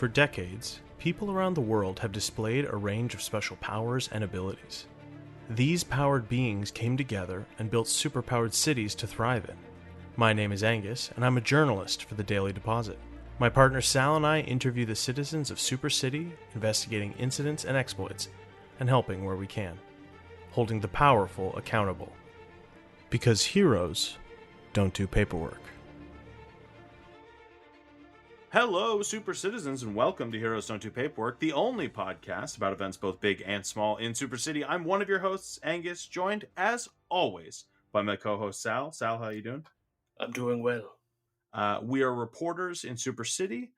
For decades, people around the world have displayed a range of special powers and abilities. These powered beings came together and built superpowered cities to thrive in. My name is Angus, and I'm a journalist for the Daily Deposit. My partner Sal and I interview the citizens of Super City, investigating incidents and exploits, and helping where we can, holding the powerful accountable. Because heroes don't do paperwork. Hello, super citizens, and welcome to Heroes Don't Do Paperwork, the only podcast about events both big and small in Super City. I'm one of your hosts, Angus, joined, as always, by my co-host, Sal. Sal, how you doing? I'm doing well. We are reporters in Super City,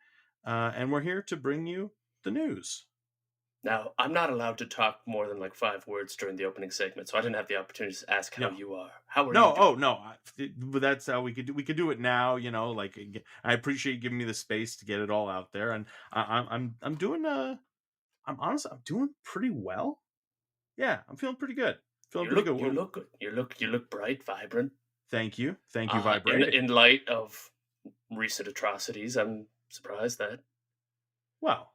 and we're here to bring you the news. Now, I'm not allowed to talk more than like 5 words during the opening segment, so I didn't have the opportunity to ask how you are. How are you doing? Oh, no. But that's how we could do it now, you know, like, I appreciate you giving me the space to get it all out there, and I'm doing, I'm honestly, I'm doing pretty well. Yeah, I'm feeling pretty good. You look good. You look bright, vibrant. Thank you, Vibrate. In light of recent atrocities, I'm surprised that. Well,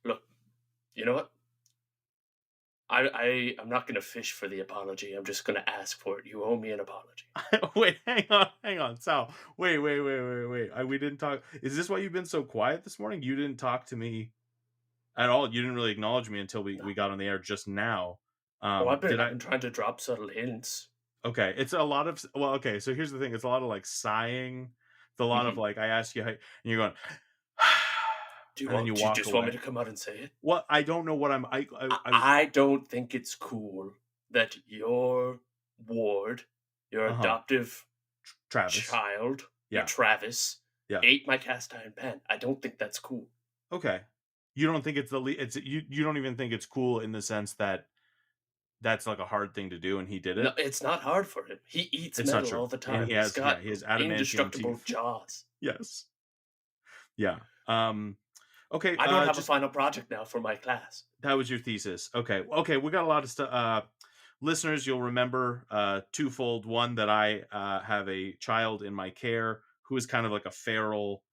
look, you know what? I'm not going to fish for the apology. I'm just going to ask for it. You owe me an apology. Wait, hang on, Sal. Wait. We didn't talk. Is this why you've been so quiet this morning? You didn't talk to me at all. You didn't really acknowledge me until we got on the air just now. I've been trying to drop subtle hints. Okay, it's a lot of. Well, okay. So here's the thing. It's a lot of like sighing. It's a lot of like I ask you, how, and you're going. Do you just want me to come out and say it? Well, I don't know what I'm. I don't think it's cool that your ward, your adoptive child, Travis, ate my cast iron pen. I don't think that's cool. Okay, you don't think it's you don't even think it's cool in the sense that that's like a hard thing to do, and he did it. No, it's not hard for him. He eats metal all the time. And he has indestructible teeth. jaws. Yes. Yeah. Okay. I don't have a final project now for my class. That was your thesis. Okay. We got a lot of stuff. Listeners, you'll remember twofold. One, that I have a child in my care who is kind of like a feral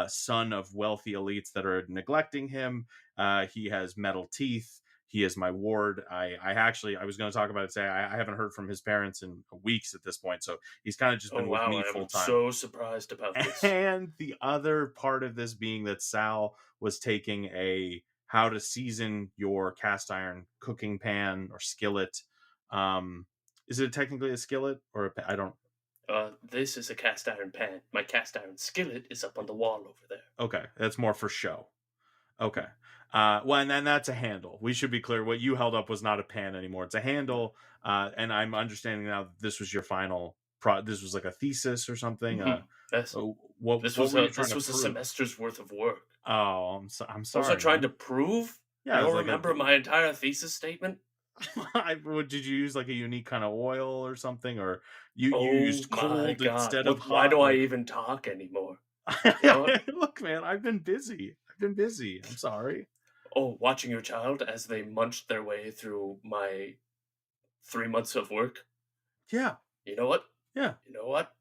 son of wealthy elites that are neglecting him. He has metal teeth. He is my ward. I was going to talk about it today. I haven't heard from his parents in weeks at this point, so he's kind of just been with me full time. I'm so surprised about this. And the other part of this being that Sal was taking a how to season your cast iron cooking pan or skillet. Is it technically a skillet or I don't? This is a cast iron pan. My cast iron skillet is up on the wall over there. Okay, that's more for show. Okay. Well, and then that's a handle. We should be clear. What you held up was not a pan anymore. It's a handle. And I'm understanding now that this was your final this was like a thesis or something. Yes. This was a semester's worth of work. Oh, I'm sorry. Was I trying to prove? Yeah. I don't remember my entire thesis statement. Did you use like a unique kind of oil or something, or you used cold instead of hot? Why do I even talk anymore? Look, man, I've been busy. I'm sorry. Oh, watching your child as they munched their way through my 3 months of work. Yeah. You know what? Yeah. You know what?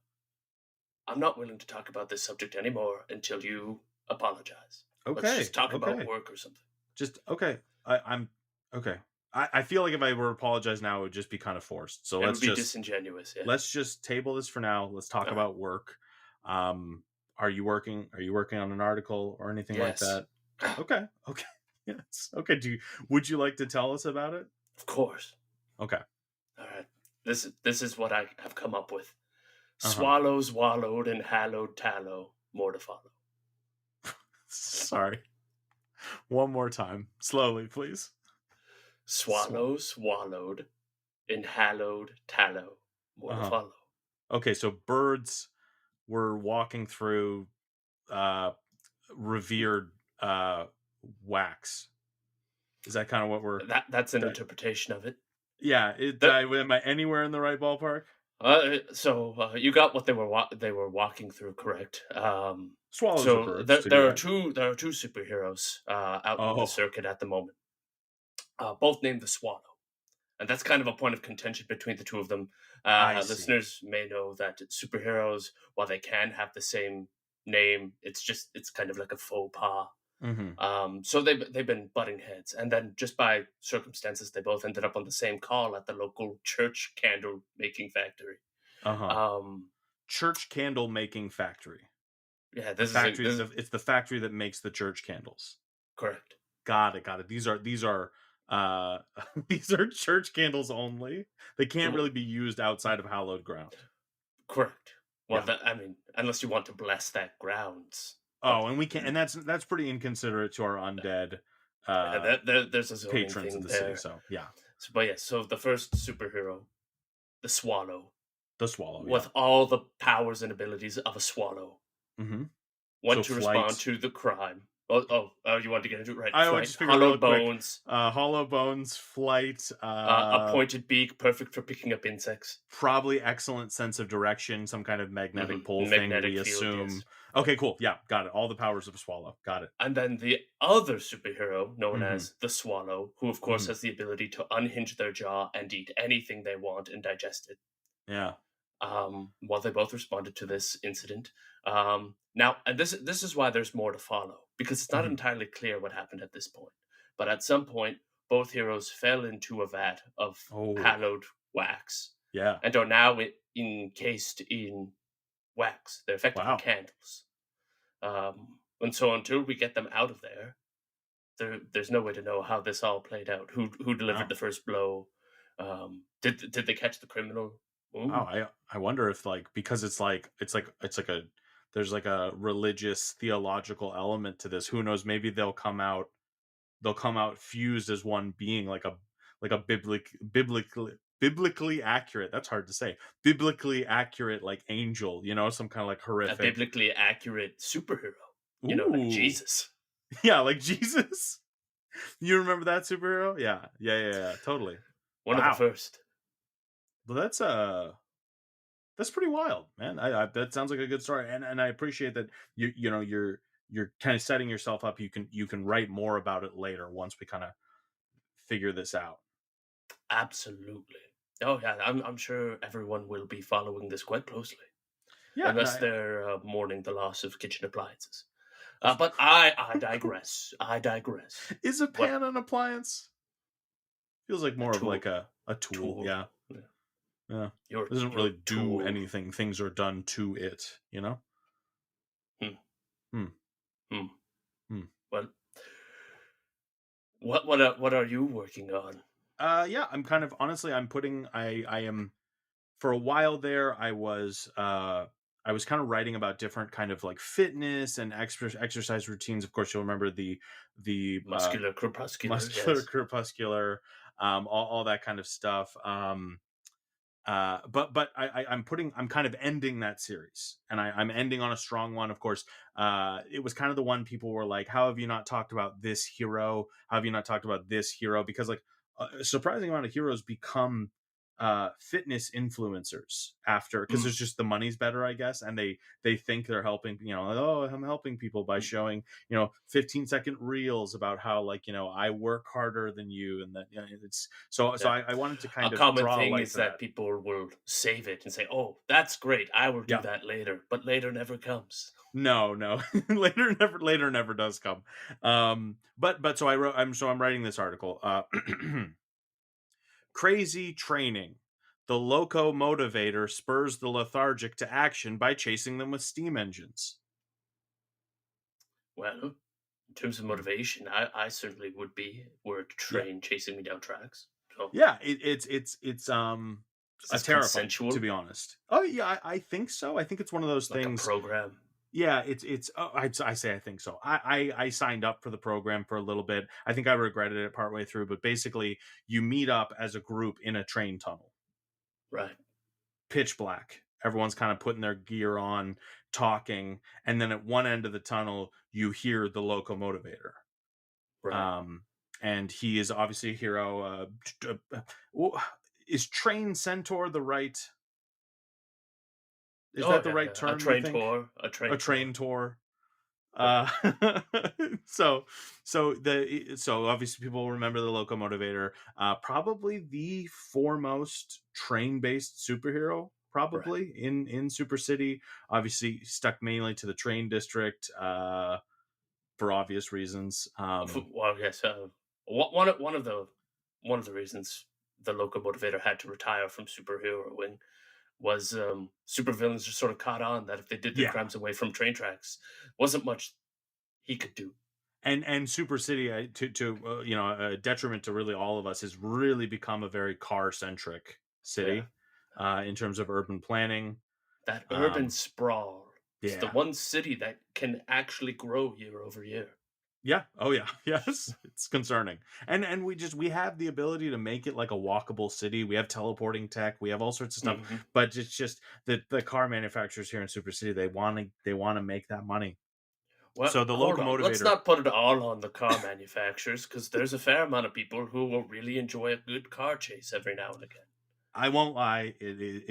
I'm not willing to talk about this subject anymore until you apologize. Okay. Let's just talk about work or something. Just okay. I'm okay. I feel like if I were to apologize now, it would just be kind of forced. So let's just disingenuous. Yeah. Let's just table this for now. Let's talk about work. Are you working on an article or anything like that? Okay. Yes. Okay. Would you like to tell us about it? Of course. Okay. All right. This is what I have come up with. Swallows wallowed in hallowed tallow, more to follow. Sorry. One more time. Slowly, please. Swallows swallowed in hallowed tallow, more to follow. Okay, so birds were walking through revered wax. Is that kind of what we're... That's an interpretation of it. Yeah. Am I anywhere in the right ballpark? So you got what they were walking through, correct? Swallows. So there are two superheroes out in the circuit at the moment. Both named the Swallow, and that's kind of a point of contention between the two of them. Listeners may know that superheroes, while they can have the same name. It's kind of like a faux pas. So they've been butting heads, and then just by circumstances, they both ended up on the same call at the local church candle making factory. Church candle making factory. Yeah, it's the factory that makes the church candles. Correct. Got it. These are these are church candles only. They can't really be used outside of hallowed ground. Correct. Well, I mean, unless you want to bless that grounds. Oh, and we can't, and that's pretty inconsiderate to our undead there's a patrons in the city. So yeah. So the first superhero, the Swallow. The Swallow, with all the powers and abilities of a swallow. Want to respond to the crime. Oh, you want to get into it, right? I just figured hollow bones. Hollow bones, flight. A pointed beak, perfect for picking up insects. Probably excellent sense of direction, some kind of magnetic pole thing, we assume. Yes. Okay, cool. Yeah, got it. All the powers of a swallow. Got it. And then the other superhero, known as the Swallow, who of course has the ability to unhinge their jaw and eat anything they want and digest it. Yeah. Well, they both responded to this incident. Now, and this is why there's more to follow, because it's not entirely clear what happened at this point. But at some point, both heroes fell into a vat of hallowed wax. Yeah. And are now encased in wax. They're effectively candles. And so until we get them out of there's no way to know how this all played out. Who delivered the first blow? Did they catch the criminal? Ooh. Oh, I wonder if because it's like there's like a religious theological element to this. Who knows? Maybe they'll come out fused as one being, like a biblically accurate. That's hard to say. Biblically accurate, like angel. Some kind of like horrific. A biblically accurate superhero. Like Jesus. Yeah, like Jesus. You remember that superhero? Yeah. Totally. One of the first. Well, that's pretty wild, man. I that sounds like a good story, and I appreciate that you're kind of setting yourself up. You can write more about it later once we kind of figure this out. Absolutely. Oh yeah, I'm sure everyone will be following this quite closely. Yeah, unless they're mourning the loss of kitchen appliances. But I digress. Is a pan an appliance? Feels like more of like a tool. Yeah. Yeah, it doesn't really do anything. Things are done to it, Well, what are you working on? Yeah, I'm kind of honestly. I am for a while there. I was kind of writing about different kind of like fitness and exercise routines. Of course, you'll remember the muscular crepuscular, all that kind of stuff. But I'm kind of ending that series, and I'm ending on a strong one. Of course, it was kind of the one people were like, how have you not talked about this hero? How have you not talked about this hero? Because like a surprising amount of heroes become fitness influencers after, because there's just the money's better, I guess, and they think they're helping, I'm helping people by showing 15-second reels about how I work harder than you, and that it's so I wanted to kind of common draw thing is that people will save it and say, oh, that's great, I will do that later, but later never comes. No. later never does come. But so I'm writing this article. Crazy training. The locomotivator spurs the lethargic to action by chasing them with steam engines. Well, in terms of motivation, I certainly would be were a train chasing me down tracks. So. Yeah, it's terrifying, to be honest. Oh yeah, I think so. I think it's one of those things. A program. Yeah, it's. I say I think so. I signed up for the program for a little bit. I think I regretted it partway through, but basically, you meet up as a group in a train tunnel. Right. Pitch black. Everyone's kind of putting their gear on, talking, and then at one end of the tunnel, you hear the locomotivator. Right. And he is obviously a hero. Is train centaur the right? Is that the right term? A train tour. A train tour. So obviously people remember the locomotivator. Probably the foremost train-based superhero, probably in Super City. Obviously stuck mainly to the train district for obvious reasons. Well, yes. One of the reasons the locomotivator had to retire from superheroing was supervillains just sort of caught on that if they did their crimes away from train tracks, wasn't much he could do. And Super City, to a detriment to really all of us, has really become a very car-centric city in terms of urban planning. That urban sprawl is the one city that can actually grow year over year. Yeah. Oh, yeah. Yes. It's concerning. And we have the ability to make it like a walkable city. We have teleporting tech. We have all sorts of stuff. Mm-hmm. But it's just that the car manufacturers here in Super City, they want to make that money. Well, so the locomotivator. Let's not put it all on the car manufacturers, because there's a fair amount of people who will really enjoy a good car chase every now and again. I won't lie.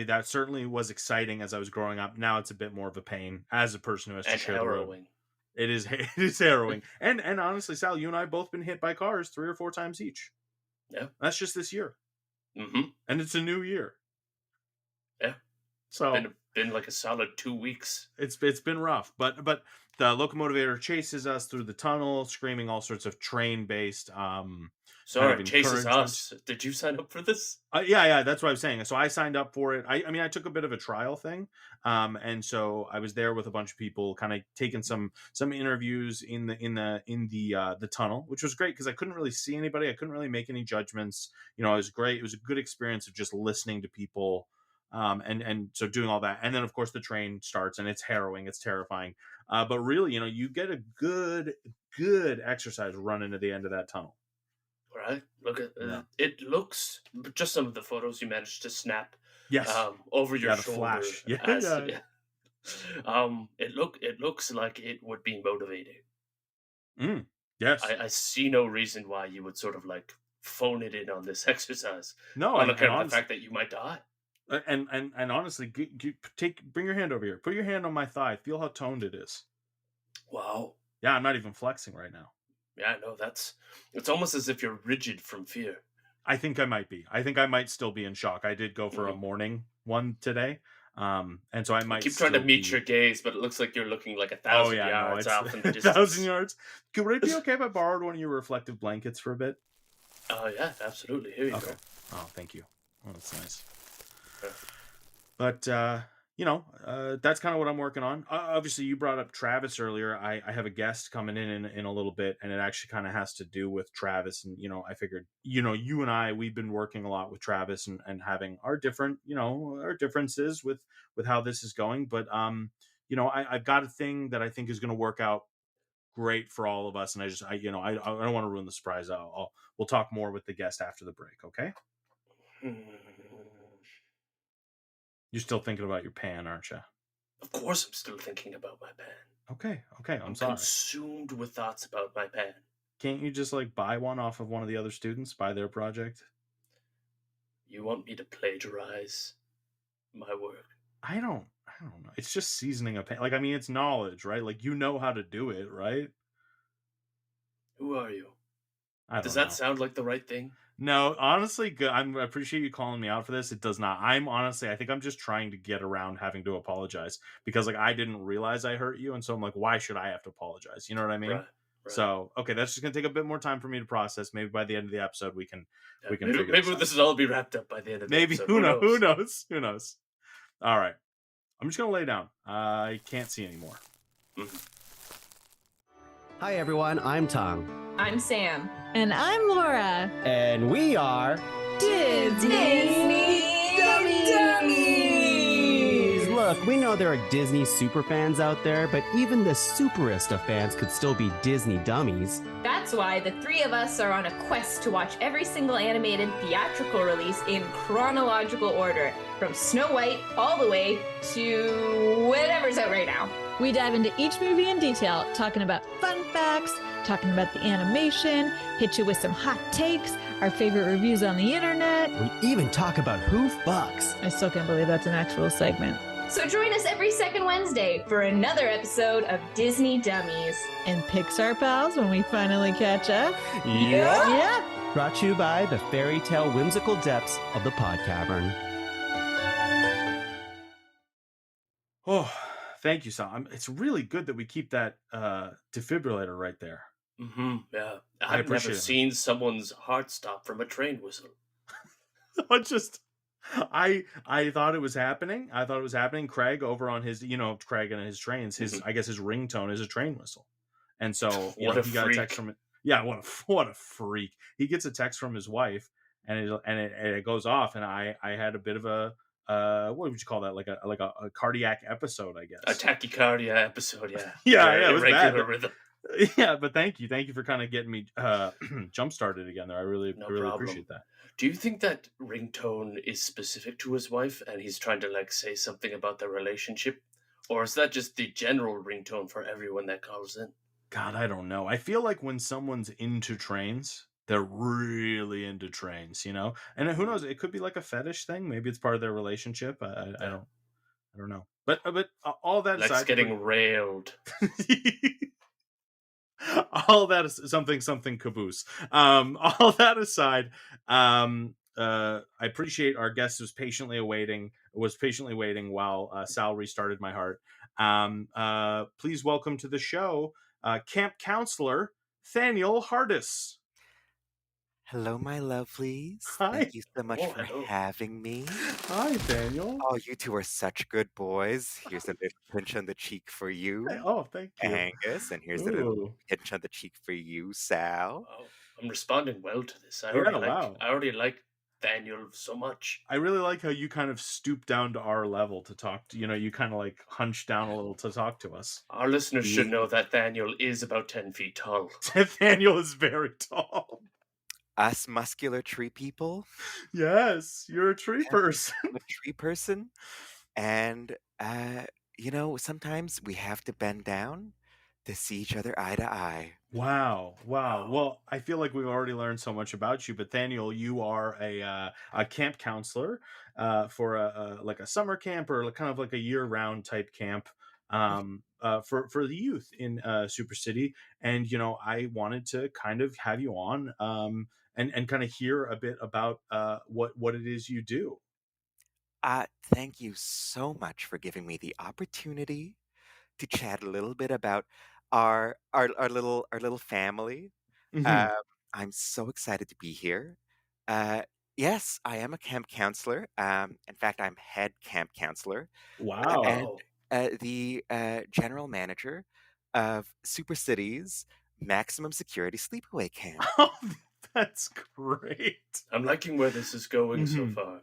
That certainly was exciting as I was growing up. Now it's a bit more of a pain as a person who has to share the road. It is harrowing. And honestly, Sal, you and I both been hit by cars 3 or 4 times each. Yeah. That's just this year. Mm-hmm. And it's a new year. Yeah. So been like a solid 2 weeks. It's been rough, but the locomotivator chases us through the tunnel, screaming all sorts of train-based. Sorry, chases us. Did you sign up for this? Yeah, that's what I was saying. So I signed up for it. I mean, I took a bit of a trial thing, and so I was there with a bunch of people, kind of taking some interviews in the tunnel, which was great because I couldn't really see anybody. I couldn't really make any judgments. It was great. It was a good experience of just listening to people. And so doing all that, and then of course the train starts, and it's harrowing, it's terrifying. But really, you get a good exercise run into the end of that tunnel. Right. Look at it. Looks just some of the photos you managed to snap. Yes. Over your shoulder. Flash. It looks like it would be motivating. Yes. I see no reason why you would sort of like phone it in on this exercise. No, on account of the fact that you might die. And honestly, bring your hand over here. Put your hand on my thigh. Feel how toned it is. Wow. Yeah, I'm not even flexing right now. Yeah, no, it's almost as if you're rigid from fear. I think I might be. I think I might still be in shock. I did go for a morning one today. And so I might keep trying to meet your gaze, but it looks like you're looking like 1,000 yards out in the distance. 1,000 yards. Would it be okay if I borrowed one of your reflective blankets for a bit? Oh, yeah, absolutely. Here you go. Oh, thank you. Oh, that's nice. But that's kind of what I'm working on. Obviously, you brought up Travis earlier. I have a guest coming in a little bit, and it actually kind of has to do with Travis. And I figured, you and I, we've been working a lot with Travis and having our different, our differences with how this is going. But I've got a thing that I think is going to work out great for all of us. And I don't want to ruin the surprise. We'll talk more with the guest after the break. Okay. You're still thinking about your pan, aren't you? Of course I'm still thinking about my pan. Okay. I'm sorry. Consumed with thoughts about my pan. Can't you just buy one off of one of the other students, buy their project? You want me to plagiarize my work? I don't know. It's just seasoning a pan. It's knowledge, right? You know how to do it, right? Who are you? Does that sound like the right thing? No, honestly, I appreciate you calling me out for this. It does not. I think I'm just trying to get around having to apologize because I didn't realize I hurt you. And so I'm like, why should I have to apologize? You know what I mean? Right. So, okay, that's just going to take a bit more time for me to process. Maybe by the end of the episode, we can maybe this will all be wrapped up by the end of the episode. Who knows? All right. I'm just going to lay down. I can't see anymore. Mm-hmm. Hi, everyone. I'm Tom. I'm Sam. And I'm Laura. And we are Disney Dummies! Look, we know there are Disney super fans out there, but even the superest of fans could still be Disney dummies. That's why the 3 of us are on a quest to watch every single animated theatrical release in chronological order, from Snow White all the way to whatever's out right now. We dive into each movie in detail, talking about fun facts, talking about the animation, hit you with some hot takes, our favorite reviews on the internet. We even talk about who fucks. I still can't believe that's an actual segment. So join us every second Wednesday for another episode of Disney Dummies. And Pixar pals when we finally catch up. Yeah. Brought to you by the fairy tale whimsical depths of the Pod Cavern. Oh, thank you, Sal. It's really good that we keep that defibrillator right there. Yeah. I I've never appreciate it, man. seen someone's heart stop from a train whistle. I thought it was happening. Craig over on his, Craig and his trains, I guess his ringtone is a train whistle. And so, What a he got a text freak. from it. Yeah, what a freak. He gets a text from his wife and it goes off, and I had a bit of a what would you call that? Like a cardiac episode, I guess. A tachycardia episode, yeah. Yeah, it was bad. Rhythm. Yeah, but thank you for kind of getting me jump started again there. I really appreciate that. Do you think that ringtone is specific to his wife and he's trying to like say something about their relationship? Or is that just the general ringtone for everyone that calls in? God, I don't know. I feel like when someone's into trains, they're really into trains, And who knows? It could be like a fetish thing. Maybe it's part of their relationship. I don't know. But all that like aside, getting railed. All that is something caboose. All that aside, I appreciate our guest was patiently waiting while Sal restarted my heart. Please welcome to the show, camp counselor Thaniel Hardass. Hello, my lovelies. Hi. Thank you so much for having me. Hi, Thaniel. Oh, you two are such good boys. Here's a little pinch on the cheek for you, thank you, Angus, and here's a little pinch on the cheek for you, Sal. Oh, I'm responding well to this. I already like Thaniel so much. I really like how you kind of stoop down to our level to talk to, you kind of like hunch down a little to talk to us. Our listeners should know that Thaniel is about 10 feet tall. Thaniel is very tall. Us muscular tree people. Yes, you're a tree person. I'm a tree person. And, sometimes we have to bend down to see each other eye to eye. Wow. Well, I feel like we've already learned so much about you, but Thaniel, you are a camp counselor for a summer camp or kind of like a year-round type camp for the youth in Super City. And, I wanted to kind of have you on and kind of hear a bit about what it is you do. Thank you so much for giving me the opportunity to chat a little bit about our little family. I'm so excited to be here. Yes, I am a camp counselor. In fact, I'm head camp counselor. Wow. And the general manager of Super City's maximum security sleepaway camp. Oh, that's great. I'm liking where this is going so far.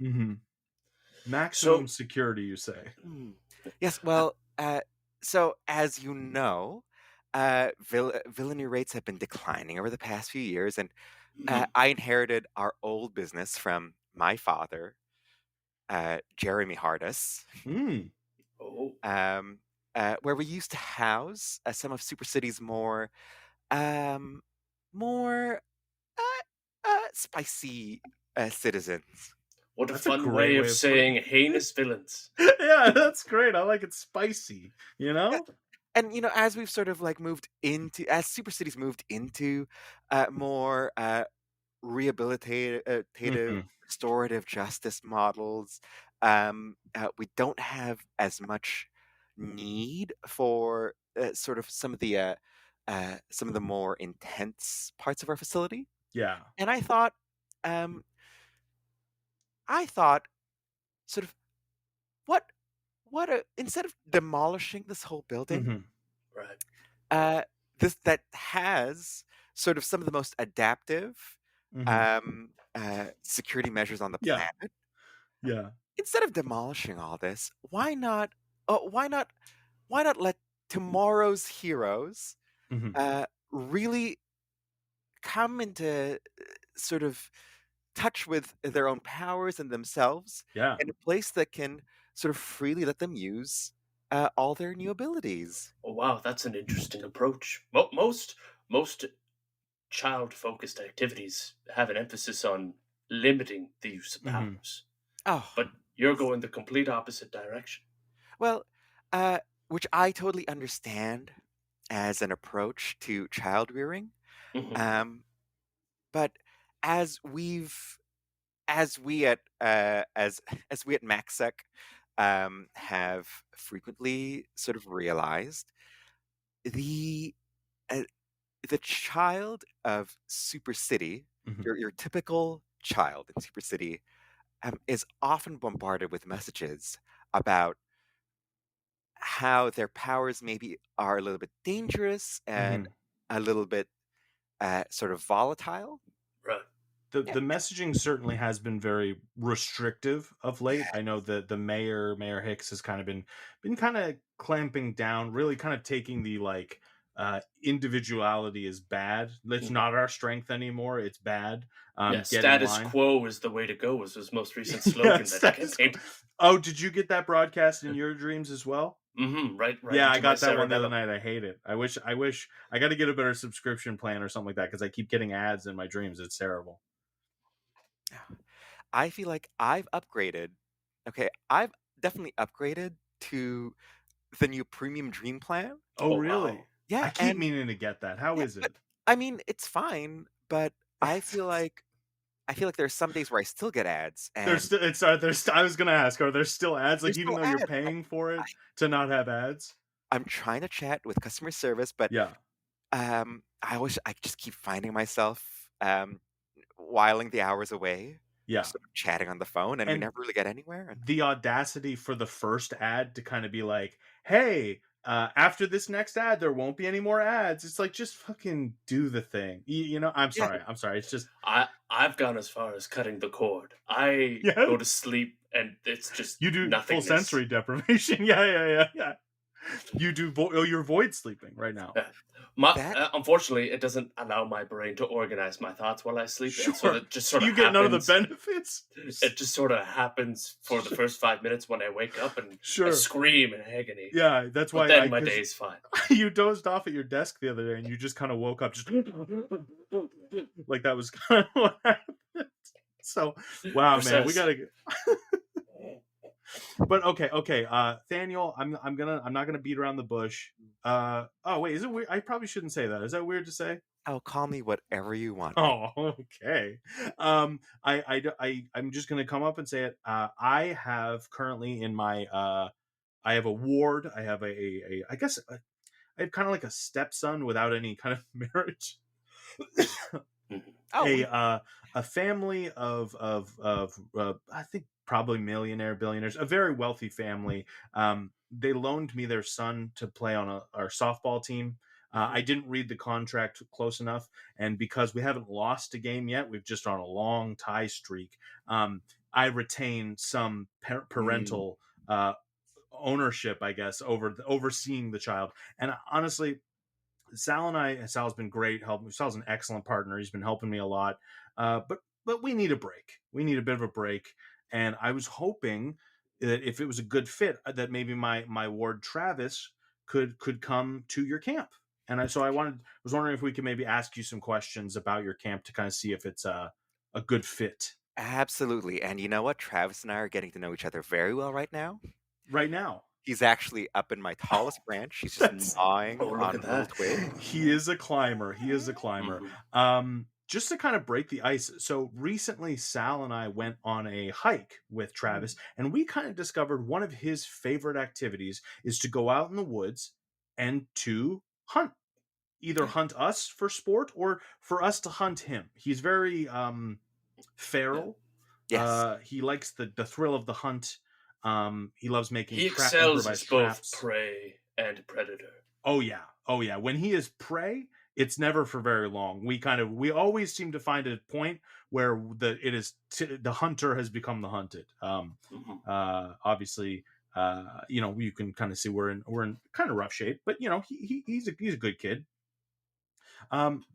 Maximum security, you say? Yes, well, so as you know, villainy rates have been declining over the past few years, and I inherited our old business from my father, Jeremy Hardass, where we used to house some of Super City's more spicy citizens. What a fun way of saying heinous villains. Yeah, that's great. I like it spicy, And, as we've sort of like as Super City's moved into more rehabilitative, restorative justice models, we don't have as much need for sort of some of the more intense parts of our facility. Yeah. And I thought sort of instead of demolishing this whole building, right, that has sort of some of the most adaptive security measures on the planet. Yeah. Instead of demolishing all this, why not let tomorrow's heroes really come into sort of touch with their own powers and themselves in a place that can sort of freely let them use all their new abilities. Oh, wow, that's an interesting approach. Most child-focused activities have an emphasis on limiting the use of powers. But you're going the complete opposite direction. Well, which I totally understand as an approach to child rearing. But as we at MaxSec have frequently sort of realized the uh, the child of Super City, your typical child in Super City, is often bombarded with messages about how their powers maybe are a little bit dangerous and a little bit sort of volatile. Right. The messaging certainly has been very restrictive of late. I know that the Mayor Hicks has kind of been kind of clamping down, really kind of taking the like individuality is bad. It's not our strength anymore. It's bad. Status quo is the way to go was his most recent slogan that he came. Oh, did you get that broadcast in your dreams as well? Right. Yeah, I got that one the other night. I hate it. I wish I got to get a better subscription plan or something like that because I keep getting ads in my dreams. It's terrible. I feel like I've upgraded. Okay, I've definitely upgraded to the new premium dream plan. Oh, really? Wow. Yeah, I keep meaning to get that. How is it? I mean, it's fine, but I feel like there's some days where I still get ads. And I was gonna ask, are there still ads? Like even though you're paying for it to not have ads? I'm trying to chat with customer service, but I just keep finding myself whiling the hours away. Sort of chatting on the phone, and we never really get anywhere. The audacity for the first ad to kind of be like, "Hey, after this next ad, there won't be any more ads." It's like, just fucking do the thing. You know, I'm sorry. It's just I've gone as far as cutting the cord. I go to sleep, and it's just you do nothingness. Full sensory deprivation. Yeah. You do. You're void sleeping right now. Unfortunately, it doesn't allow my brain to organize my thoughts while I sleep. Sure. So it just sort of you get none of the benefits. It just sort of happens for the first 5 minutes when I wake up and I scream in agony. Yeah, that's why. Then my day's fine. You dozed off at your desk the other day, and you just kind of woke up, just like that was kind of what happened. So, wow, man, we gotta get. But okay. Thaniel, I'm not gonna beat around the bush. Oh wait, is it weird? I probably shouldn't say that. Is that weird to say? Oh, call me whatever you want. Oh, okay. I'm just gonna come up and say it. I have currently in my I have a ward. I have I guess I have kind of like a stepson without any kind of marriage. A family of I think probably millionaire, billionaires, a very wealthy family. They loaned me their son to play on our softball team. I didn't read the contract close enough, and because we haven't lost a game yet, we've just on a long tie streak. I retain some parental ownership, I guess, over overseeing the child. And honestly, Sal's been great. Sal's an excellent partner. He's been helping me a lot. But we need a break. We need a bit of a break. And I was hoping that if it was a good fit, that maybe my ward Travis could come to your camp. And was wondering if we could maybe ask you some questions about your camp to kind of see if it's a good fit. Absolutely. And you know what? Travis and I are getting to know each other very well right now. Right now. He's actually up in my tallest branch. He's just gnawing on a little twig. He is a climber. Just to kind of break the ice. So recently, Sal and I went on a hike with Travis, and we kind of discovered one of his favorite activities is to go out in the woods and to hunt. Either hunt us for sport or for us to hunt him. He's very feral. Yes. He likes the thrill of the hunt. He loves making. He excels as both prey and predator. Oh yeah. When he is prey, it's never for very long. We always seem to find a point where the hunter has become the hunted. Obviously, you can kind of see we're in kind of rough shape, but he's a good kid.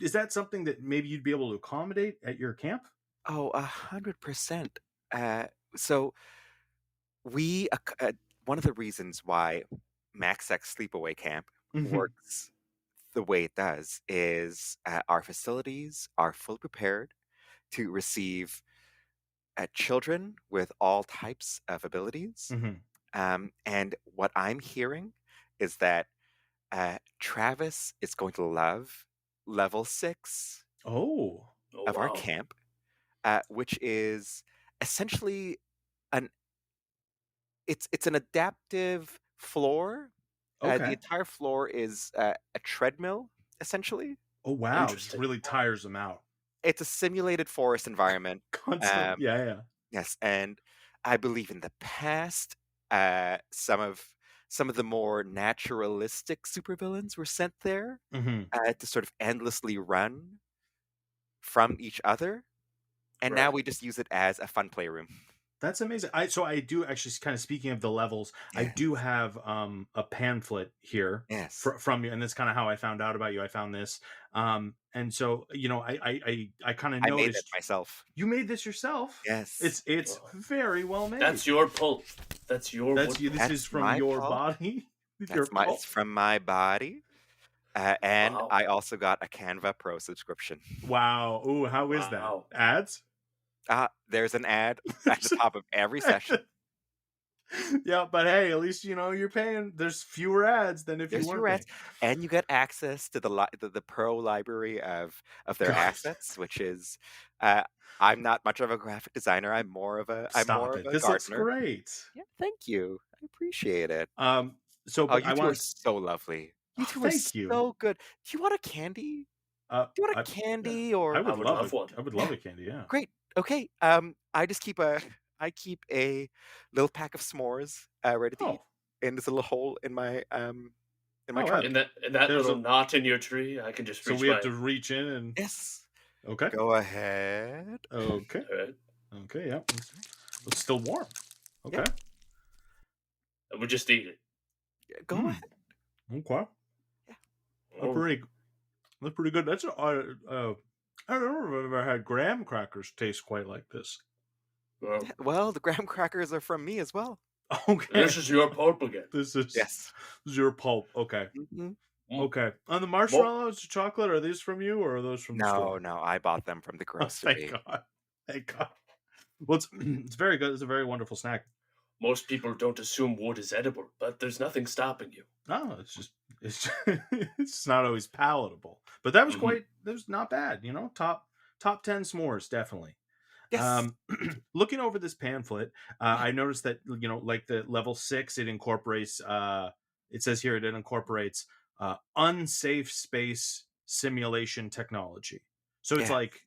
Is that something that maybe you'd be able to accommodate at your camp? Oh, 100%. So we one of the reasons why MaxX Sleepaway Camp works the way it does is our facilities are fully prepared to receive children with all types of abilities. And what I'm hearing is that Travis is going to love level 6 of our camp, which is essentially it's an adaptive floor. The Okay. entire floor is a treadmill, essentially. Oh wow! It really tires them out. It's a simulated forest environment. Constant. Yeah. Yes, and I believe in the past, some of the more naturalistic supervillains were sent there to sort of endlessly run from each other, and now we just use it as a fun playroom. That's amazing. So I do actually, kind of speaking of the levels, I do have a pamphlet here from you, and that's kind of how I found out about you. I found this, and so I kind of noticed. I made it myself. You made this yourself? Yes. It's very well made. That's your pulp. That's your. This is from your body. It's from my body. And I also got a Canva Pro subscription. Wow. Ooh, how is that? Ads? There's an ad at the top of every session. Yeah, but hey, at least you're paying. There's fewer ads than if you weren't paying. And you get access to the pro library of their assets, which is I'm not much of a graphic designer. I'm more of a gardener. This looks great. Yeah, thank you. I appreciate it. So you two are so lovely. You two are so good. Do you want a candy? Do you want a candy or I would love one. I would love a candy, yeah. Great. Okay. I keep a little pack of s'mores ready to eat. And there's a little hole in my trunk. In that little knot in your tree, I can just reach. So we have to reach in and Yes. Okay. Go ahead. Okay. Okay, yeah. It's still warm. Okay. Yeah. And we'll just eat it. Go ahead. Okay. Yeah. That's pretty good. That's I don't know if I've ever had graham crackers taste quite like this. Well, the graham crackers are from me as well. Okay. This is your pulp again. This is your pulp. Okay. Okay. On the marshmallows, chocolate, are these from you or are those from the store? No, I bought them from the grocery. Thank God. Well, it's very good. It's a very wonderful snack. Most people don't assume wood is edible, but there's nothing stopping you. No, it's it's not always palatable. But that was that was not bad, top 10 s'mores, definitely. Yes. Looking over this pamphlet, I noticed that, like the level 6, it incorporates, it says here it incorporates unsafe space simulation technology. So it's like,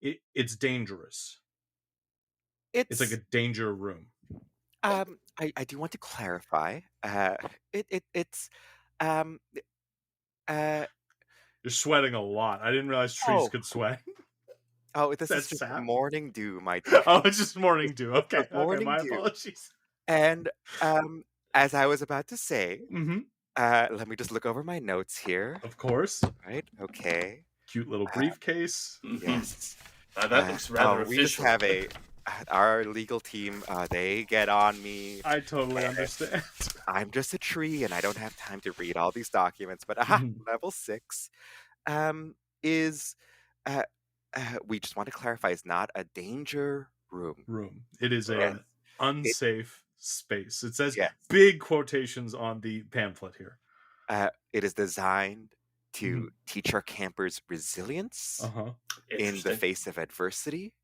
it's dangerous. It's like a danger room. I do want to clarify. It's You're sweating a lot. I didn't realize trees could sweat. Oh, this is just morning dew, my dear. Oh, it's just morning dew. Okay. My apologies. And as I was about to say, let me just look over my notes here. Of course. Right. Okay. Cute little briefcase. Yes. That looks rather official. We just have our legal team, they get on me. I totally understand. I'm just a tree and I don't have time to read all these documents. But level 6 is, we just want to clarify, is not a danger room. It is an unsafe space. It says big quotations on the pamphlet here. It is designed to teach our campers resilience in the face of adversity.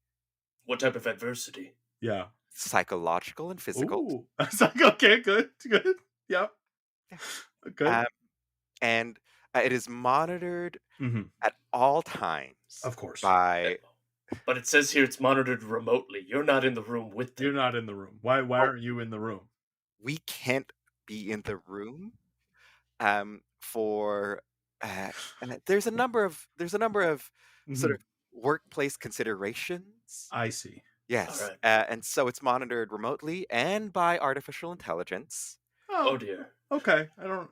What type of adversity? Yeah. Psychological and physical. Okay, good. Yep. Good. And it is monitored at all times. Of course. But it says here it's monitored remotely. You're not in the room with them. You're not in the room. Why aren't you in the room? We can't be in the room for there's a number of sort of workplace considerations. I see. Yes. Right. And so it's monitored remotely and by artificial intelligence. Oh dear. Okay. I'm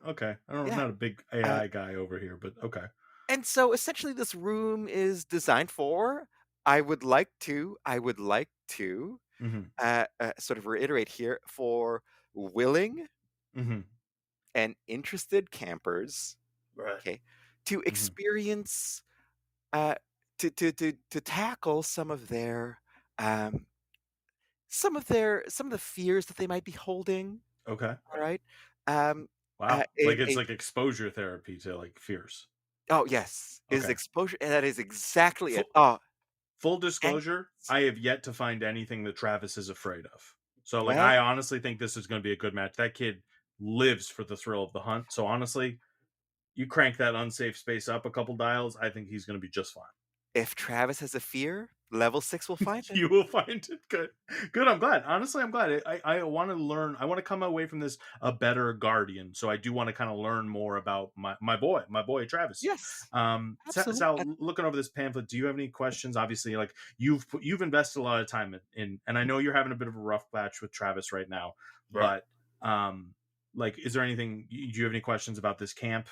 not a big AI guy over here, but okay. And so essentially this room is designed for, I would like to sort of reiterate here, for willing and interested campers, to experience to tackle some of the fears that they might be holding. Okay. All right. Wow. It's like exposure therapy to like fears. Oh yes, is exposure, and that is exactly it. Full disclosure: I have yet to find anything that Travis is afraid of. So, like, I honestly think this is going to be a good match. That kid lives for the thrill of the hunt. So, honestly, you crank that unsafe space up a couple dials, I think he's going to be just fine. If Travis has a fear, level 6 will find it. You will find it. Good. I'm glad. Honestly, I'm glad. I want to learn. I want to come away from this a better guardian. So I do want to kind of learn more about my boy Travis. Yes. Sal, looking over this pamphlet, do you have any questions? Obviously, like you've invested a lot of time in, and I know you're having a bit of a rough patch with Travis right now. Right. But like, is there anything? Do you have any questions about this camp?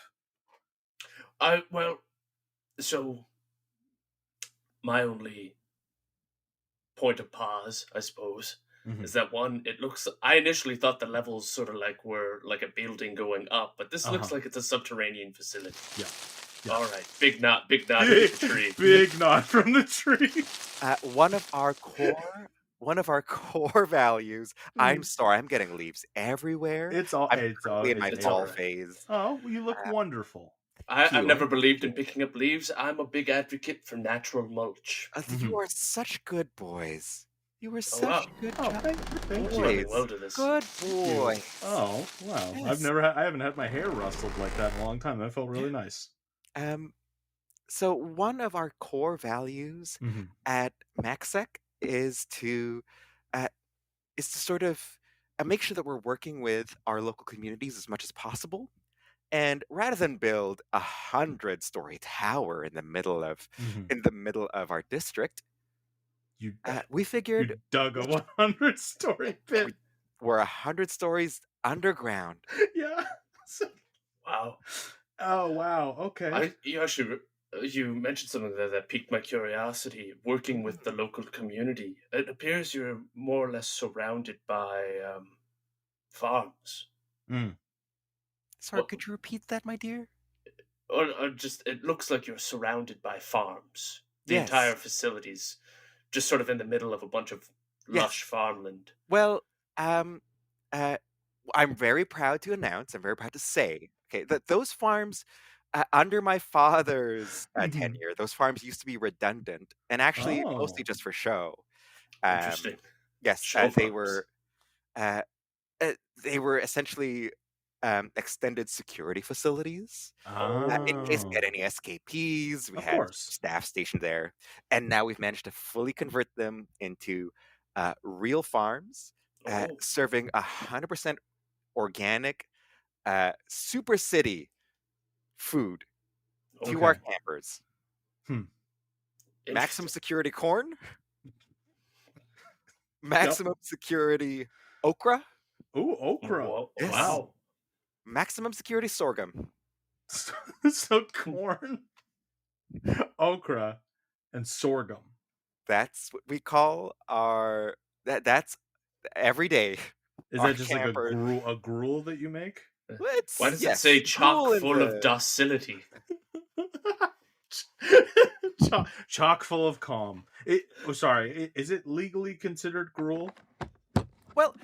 So my only point of pause, I suppose, is that one, I initially thought the levels sort of like were like a building going up, but this looks like it's a subterranean facility. Yeah. All right. Big nod from the tree. Big nod from the tree. One of our core values. I'm sorry, I'm getting leaves everywhere. It's all in my fall phase. Oh, you look wonderful. I've never believed in picking up leaves. I'm a big advocate for natural mulch. You are such good boys. You were such good thank you. boys. Well to this. Good boy. Oh, wow. Yes. I haven't had my hair rustled like that in a long time. That felt really nice. So one of our core values at MaxSec is to sort of make sure that we're working with our local communities as much as possible. And rather than build 100-story tower in the middle of our district, we figured you dug a 100-story pit. We're 100 stories underground. Yeah. Wow. Oh wow. Okay. You mentioned something there that piqued my curiosity. Working with the local community, it appears you're more or less surrounded by farms. Sorry, could you repeat that, my dear? Or just, it looks like you're surrounded by farms. The entire facility's just sort of in the middle of a bunch of lush farmland. Well, I'm very proud to announce, I'm very proud to say, that those farms, under my father's tenure, those farms used to be redundant and actually mostly just for show. Interesting. Yes, they were essentially extended security facilities in case we had any escapees. We had staff stationed there, and now we've managed to fully convert them into real farms, serving 100% organic super city food to our campers. Maximum security corn, maximum security okra. Ooh, okra. Yes. Wow. Maximum security sorghum. So corn, okra, and sorghum. That's what we call our that's every day. Is that just campers. Like a gruel that you make? Why does it say chock full of docility? Chock full of calm. Is it legally considered gruel? Well,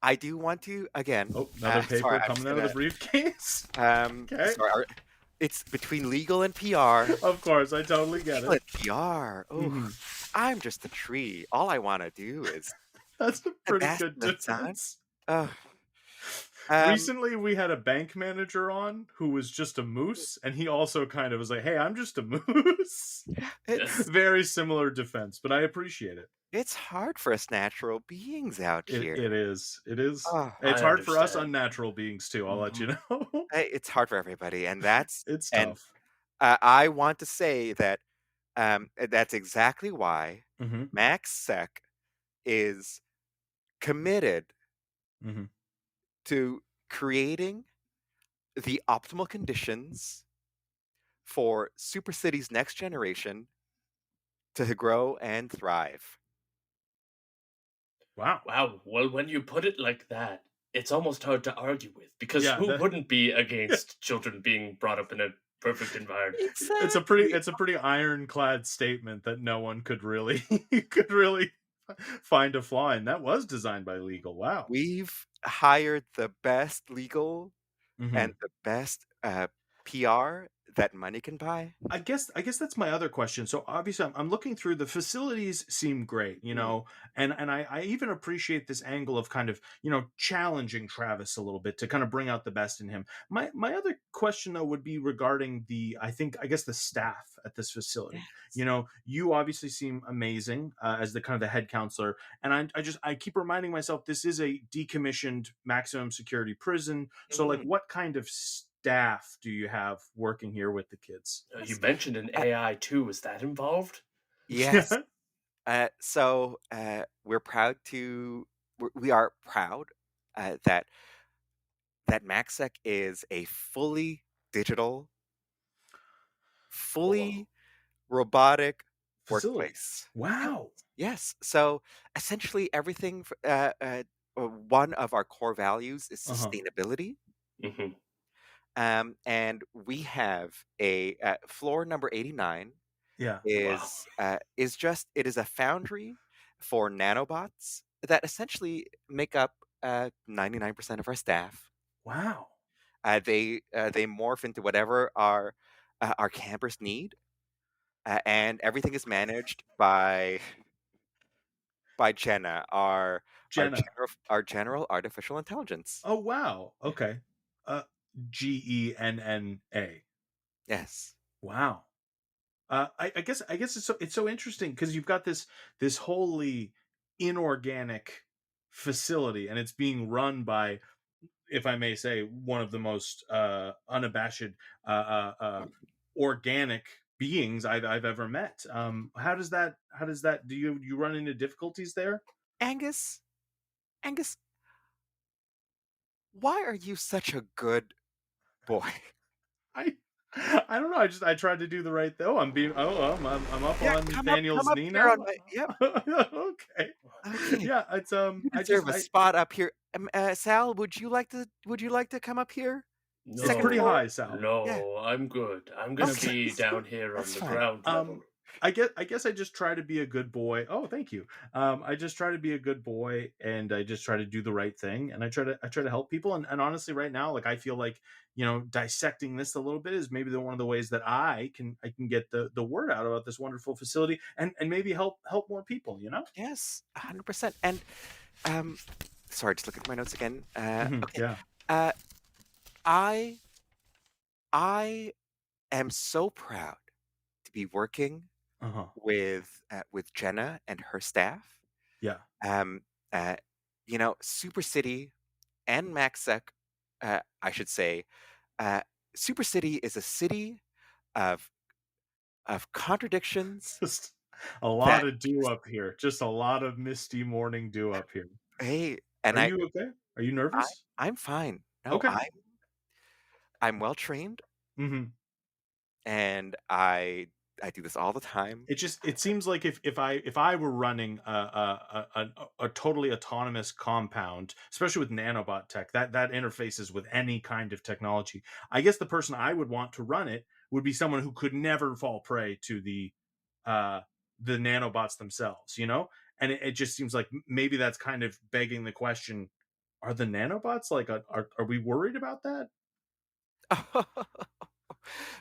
I do want to again. Oh, another paper coming out of the briefcase. Okay. Sorry, it's between legal and PR. Of course, I totally get it. PR. Oh, I'm just a tree. All I want to do is. That's a pretty good difference. Recently, we had a bank manager on who was just a moose, and he also kind of was like, "Hey, I'm just a moose." It's very similar defense, but I appreciate it. It's hard for us natural beings out here. It is. It's hard for us unnatural beings too. I'll let you know. It's hard for everybody, and that's it's tough. I want to say that that's exactly why MaxSec is committed to creating the optimal conditions for Super City's next generation to grow and thrive. Wow. Well, when you put it like that, it's almost hard to argue with, because who wouldn't be against children being brought up in a perfect environment? Exactly. It's a pretty ironclad statement that no one could really find a flaw in. That was designed by legal. Wow. We've hired the best legal and the best PR that money can buy. I guess that's my other question. So obviously I'm looking through, the facilities seem great, and I even appreciate this angle of kind of, challenging Travis a little bit to kind of bring out the best in him. My other question though would be regarding I guess the staff at this facility. Yes. You obviously seem amazing as the kind of the head counselor, and I keep reminding myself this is a decommissioned maximum security prison. So like, what kind of staff do you have working here with the kids? You mentioned an AI too. Is that involved? Yes. So we are proud that MaxSec is a fully digital, fully robotic Facility. workplace. Wow. Yes. So essentially everything, one of our core values is sustainability. And we have a floor number 89 is a foundry for nanobots that essentially make up 99% of our staff. Wow. They morph into whatever our campers need, and everything is managed by Jenna, our general artificial intelligence. Oh wow. Okay. GENNA. Yes. Wow. I guess it's so interesting because you've got this wholly inorganic facility, and it's being run by, if I may say, one of the most unabashed organic beings I've ever met. How does that do you run into difficulties there? Angus, why are you such a good boy? I don't know. I tried to do the right though. I'm up on Thaniel's knee now. Okay. Yeah, it's You deserve a spot up here. Sal, would you like to come up here? No. It's pretty high, Sal. No, yeah. I'm good. I'm gonna be down here on the ground level. I guess I just try to be a good boy. Oh, thank you. I just try to be a good boy, and I just try to do the right thing, and I try to help people. And honestly, right now, like, I feel like, dissecting this a little bit is maybe one of the ways that I can get the word out about this wonderful facility, and maybe help more people. Yes, 100%. And sorry, just look at my notes again. Okay. Yeah. I am so proud to be working with Jenna and her staff. Yeah. Super City and MaxSec, I should say, Super City is a city of contradictions. Just a lot of dew up here. Just a lot of misty morning dew up here. Hey, and are you okay? Are you nervous? I'm fine. No, okay. I'm well trained. And I do this all the time. It seems like if I were running a totally autonomous compound, especially with nanobot tech, that interfaces with any kind of technology, I guess the person I would want to run it would be someone who could never fall prey to the nanobots themselves, and it just seems like maybe that's kind of begging the question: are the nanobots like are we worried about that?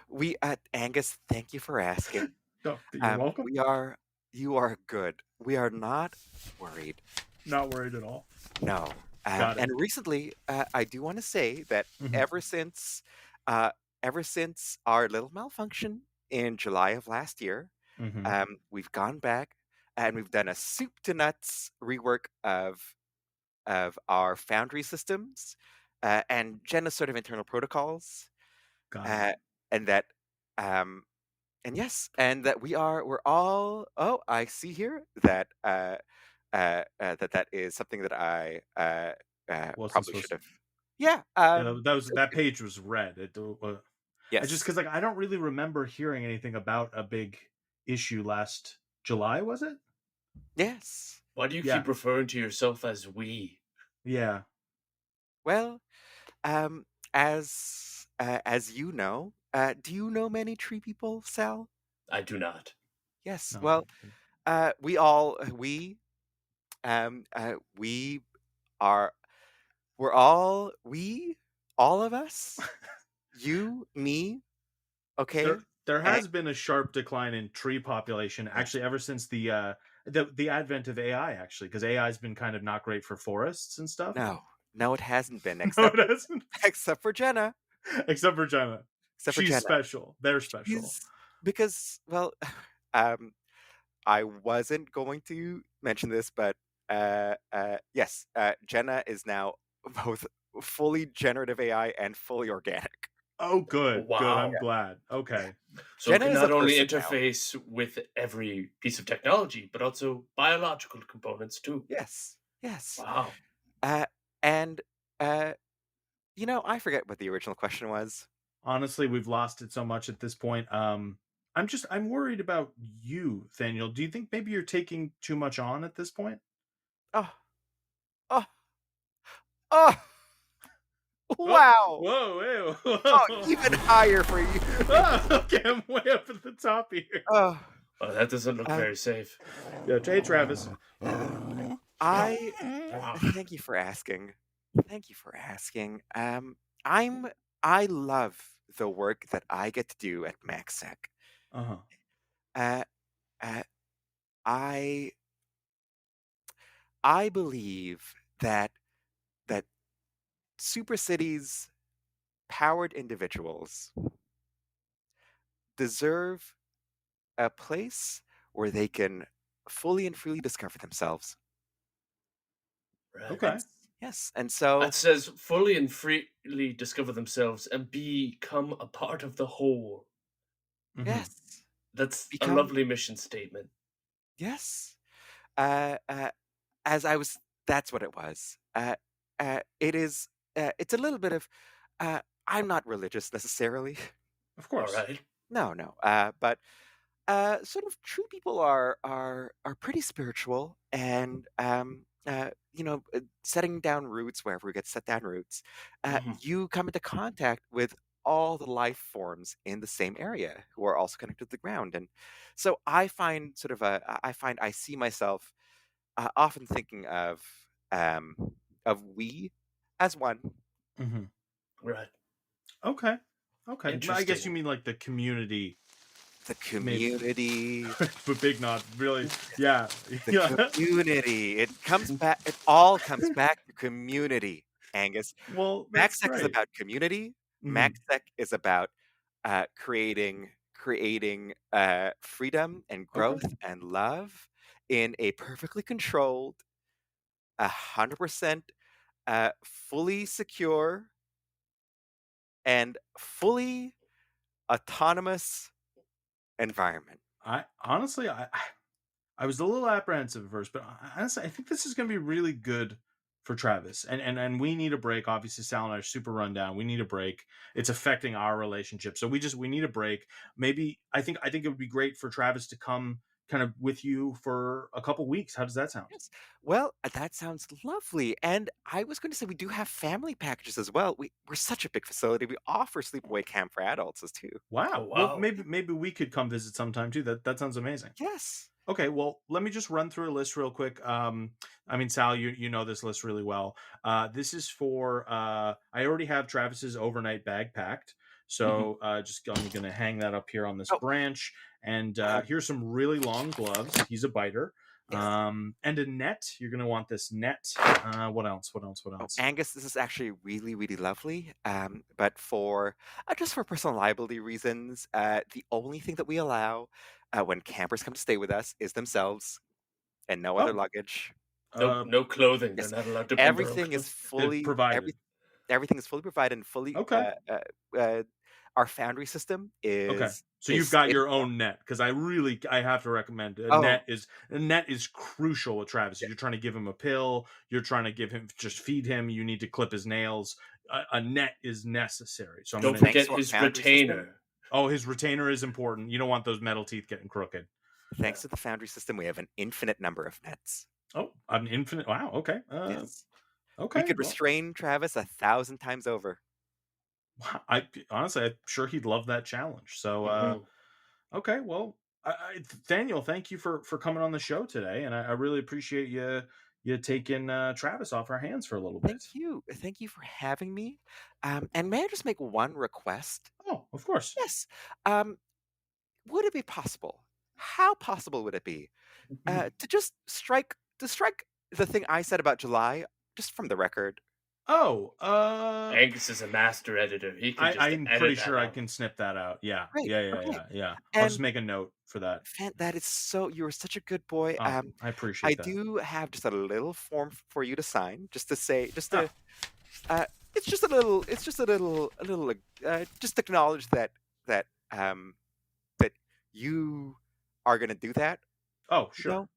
We Angus, thank you for asking. No, you're welcome. You are good. We are not worried. Not worried at all. No. And recently, I do want to say that ever since our little malfunction in July of last year, we've gone back and we've done a soup to nuts rework of our foundry systems and Jenna's sort of internal protocols. And that and yes, and that we're all. Oh, I see here that that is something that I probably should have. Yeah, that page was red. Yes, just because I don't really remember hearing anything about a big issue last July. Was it? Yes. Why do you keep referring to yourself as we? Yeah. Well, as you know. Do you know many tree people, Sal? I do not. Yes. No. Well, all of us, you, me, Okay. There has been a sharp decline in tree population, actually, ever since the advent of AI, actually, because AI has been kind of not great for forests and stuff. No, it hasn't been, No, it hasn't. except for Jenna. Except for Jenna. She's Jenna. special. They're special. Because, well, I wasn't going to mention this, but yes, Jenna is now both fully generative AI and fully organic. Oh, good. Wow. Good. I'm glad. Okay. So Jenna it can not only interface with every piece of technology, but also biological components too. Yes. Wow. And I forget what the original question was. Honestly, we've lost it so much at this point. I'm worried about you, Thaniel. Do you think maybe you're taking too much on at this point? Wow! Whoa. Oh, even higher for you. Okay, I'm way up at the top here. Oh, that doesn't look very safe. Yeah, hey, Travis. Thank you for asking. I love the work that I get to do at MaxSec. I believe that super cities powered individuals deserve a place where they can fully and freely discover themselves. Right. Okay. Yes, and so it says fully and freely discover themselves and become a part of the whole. Yes, that's a lovely mission statement. Yes, that's what it was. It is. It's a little bit of. I'm not religious necessarily. Of course, all right. No. But sort of true people are pretty spiritual, and setting down roots wherever we get set down roots, you come into contact with all the life forms in the same area who are also connected to the ground. And so I find I see myself often thinking of we as one. Right. Okay. I guess you mean like the community. The community. But big nod, really. Yeah. The community. It all comes back to community, Angus. Well, MaxSec is about community. MaxSec is about creating freedom and growth and love in a perfectly controlled, 100% fully secure and fully autonomous environment. I honestly was a little apprehensive at first, but honestly, I think this is going to be really good for Travis. And we need a break. Obviously, Sal and I are super run down. We need a break. It's affecting our relationship. So we need a break. Maybe I think it would be great for Travis to come kind of with you for a couple weeks. How does that sound? Yes. Well, that sounds lovely. And I was going to say we do have family packages as well. We're such a big facility. We offer sleepaway camp for adults as too. Wow. Well, maybe we could come visit sometime too. That sounds amazing. Yes. Okay, well, let me just run through a list real quick. I mean, Sal, you know this list really well. This is for I already have Travis's overnight bag packed. So I'm going to hang that up here on this branch. And here's some really long gloves. He's a biter. Yes. And a net. You're going to want this net. What else? Angus, this is actually really, really lovely. But for just for personal liability reasons, the only thing that we allow when campers come to stay with us is themselves and no other luggage. No clothing. Yes. They're not allowed to. Everything is fully provided. Everything is fully provided and fully. Our foundry system is okay. So you've got your own net, because I have to recommend a net is crucial with Travis. If you're trying to give him a pill, you're trying to just feed him, you need to clip his nails. A net is necessary. So don't forget his retainer. System. Oh, his retainer is important. You don't want those metal teeth getting crooked. Thanks to the foundry system, we have an infinite number of nets. Oh, an infinite. Wow. Okay. Yes. Okay. We could restrain Travis 1,000 times over. I'm sure he'd love that challenge. So, okay. Well, Thaniel, thank you for coming on the show today. And I really appreciate you taking Travis off our hands for a little bit. Thank you for having me. And may I just make one request? Oh, of course. Yes. Would it be possible? How possible would it be to just strike the thing I said about July just from the record? Oh, Angus is a master editor. He can just I'm edit pretty that sure I out. can snip that out. Yeah. Great, Yeah. okay. I'll And just make a note for that. that is so. You are such a good boy. I appreciate that. I do have just a little form for you to sign, just to say, it's just a little, just acknowledge that that you are gonna do that. Oh, sure. You know?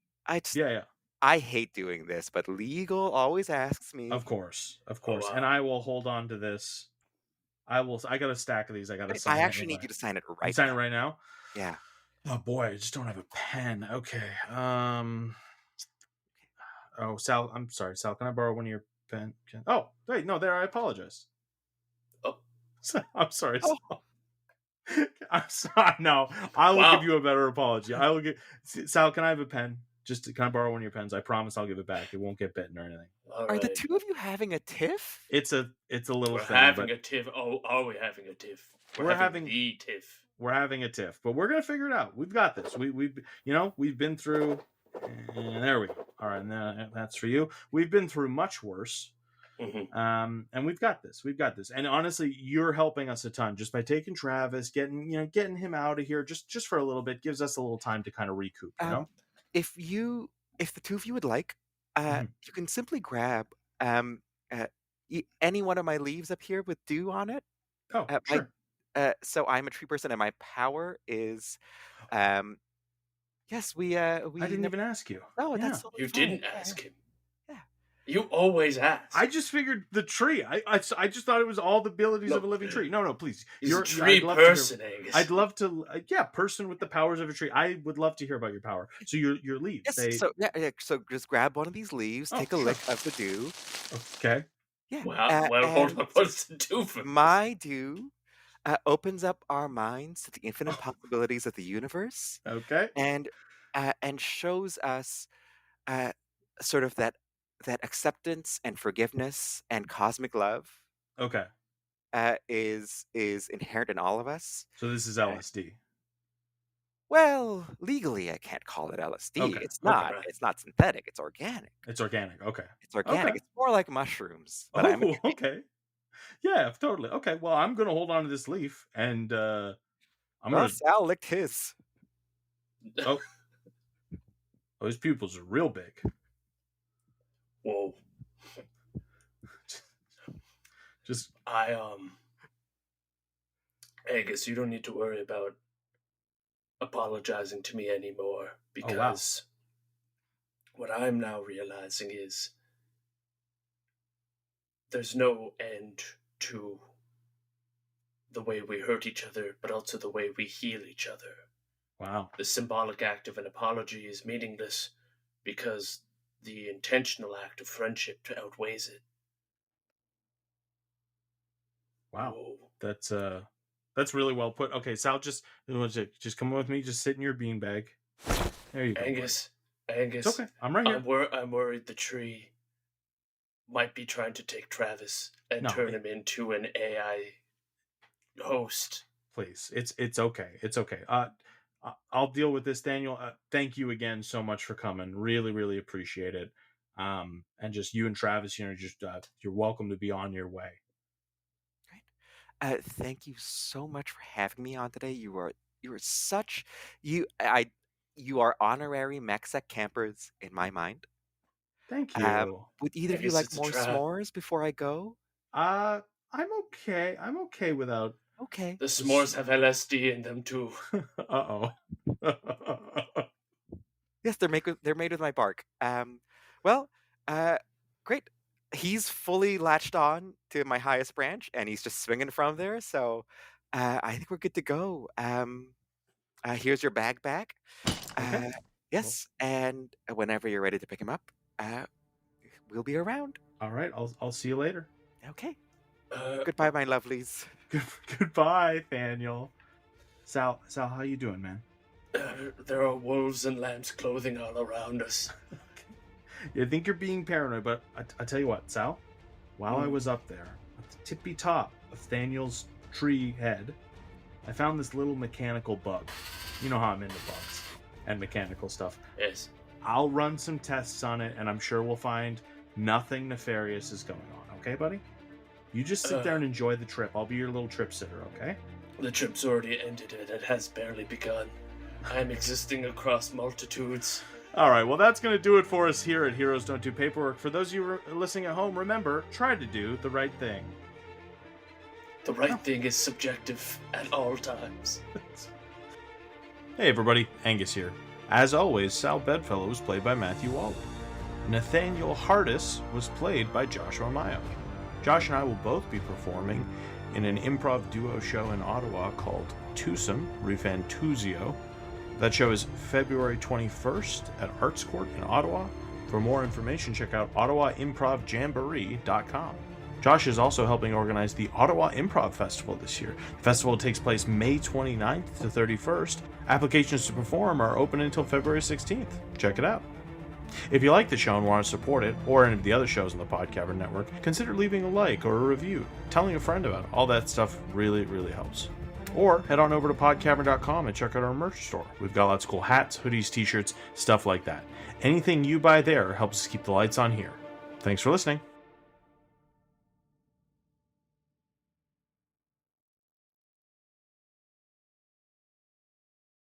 Yeah. I hate doing this, but legal always asks me. Of course. Oh, wow. And I will hold on to this. I got a stack of these. I got to sign. I actually need you to sign it right. You sign it right now. Yeah. Oh boy, I just don't have a pen. Okay. Oh, Sal, I'm sorry, Sal. Can I borrow one of your pen? Oh, wait, no, there. I apologize. Oh, I'm sorry. Sal. I'm sorry. No, I will give you a better apology. I will give Sal. Can I have a pen? Can I borrow one of your pens? I promise I'll give it back. It won't get bitten or anything. Are the two of you having a tiff? It's a little. We're thing, having a tiff. Oh, are we having a tiff? We're having the tiff. We're having a tiff, but we're gonna figure it out. We've got this. We've been through. And there we go. All right, and that's for you. We've been through much worse. Mm-hmm. And we've got this. And honestly, you're helping us a ton just by taking Travis, getting him out of here just for a little bit, gives us a little time to kind of recoup. If the two of you would like, you can simply grab any one of my leaves up here with dew on it. Oh, sure. So I'm a tree person, and my power is, yes, we. I didn't even ask you. Oh, that's you didn't ask him. Yeah. You always ask. I just figured the tree. I just thought it was all the abilities of a living tree. No, please. You're a tree person, Angus. I'd love to. Person with the powers of a tree. I would love to hear about your power. So your leaves. Yes. So just grab one of these leaves, take a lick of the dew. Okay. Yeah. Wow. Well, hold on. What's the dew for? My dew opens up our minds to the infinite possibilities of the universe. Okay. And shows us sort of that acceptance and forgiveness and cosmic love. Okay. Is inherent in all of us. So this is LSD. Well, legally, I can't call it LSD. Okay. It's not. Right. It's not synthetic. It's organic. It's organic. Okay. It's organic. Okay. It's more like mushrooms. But okay. Yeah, totally. Okay. Well, I'm gonna hold on to this leaf, and Sal licked his. Oh, his pupils are real big. Whoa. Just Angus, you don't need to worry about apologizing to me anymore, because what I'm now realizing is there's no end to the way we hurt each other, but also the way we heal each other. Wow. The symbolic act of an apology is meaningless because the intentional act of friendship outweighs it. Wow. Whoa. That's really well put. Okay, Sal, just come with me. Just sit in your beanbag. There you go. Angus, it's okay. I'm right here. I'm worried the tree might be trying to take Travis and turn him into an AI host. Please, it's okay. It's okay. I'll deal with this, Thaniel. Thank you again so much for coming. Really, really appreciate it. And just you and Travis, you're welcome to be on your way. Thank you so much for having me on today. You are honorary Mexec campers in my mind. Thank you. Would either of you like more s'mores before I go? I'm okay. I'm okay without. Okay. The s'mores have LSD in them too. Uh-oh. Yes, they're made with my bark. Great. He's fully latched on to my highest branch, and he's just swinging from there. So, I think we're good to go. Here's your bag back. Okay. Yes, and whenever you're ready to pick him up, we'll be around. All right. I'll see you later. Okay. Goodbye, my lovelies. Goodbye, Thaniel. Sal, how you doing, man? There are wolves in lamb's clothing all around us. You think you're being paranoid, but I tell you what, Sal, while I was up there, at the tippy top of Thaniel's tree head, I found this little mechanical bug. You know how I'm into bugs and mechanical stuff. Yes. I'll run some tests on it, and I'm sure we'll find nothing nefarious is going on. Okay, buddy? You just sit there and enjoy the trip. I'll be your little trip sitter, okay? The trip's already ended, and it has barely begun. I am existing across multitudes. All right, well, that's going to do it for us here at Heroes Don't Do Paperwork. For those of you listening at home, remember, try to do the right thing. The right thing is subjective at all times. Hey everybody, Angus here. As always, Sal Bedfellow was played by Matthew Waller. Thaniel Hardass was played by Joshua Mayo. Josh and I will both be performing in an improv duo show in Ottawa called Twosome, Refantuzio. That show is February 21st at Arts Court in Ottawa. For more information, check out ottawaimprovjamboree.com. Josh is also helping organize the Ottawa Improv Festival this year. The festival takes place May 29th to 31st. Applications to perform are open until February 16th. Check it out. If you like the show and want to support it, or any of the other shows on the Podcavern Network, consider leaving a like or a review, telling a friend about it. All that stuff really, really helps. Or head on over to podcavern.com and check out our merch store. We've got lots of cool hats, hoodies, t-shirts, stuff like that. Anything you buy there helps us keep the lights on here. Thanks for listening.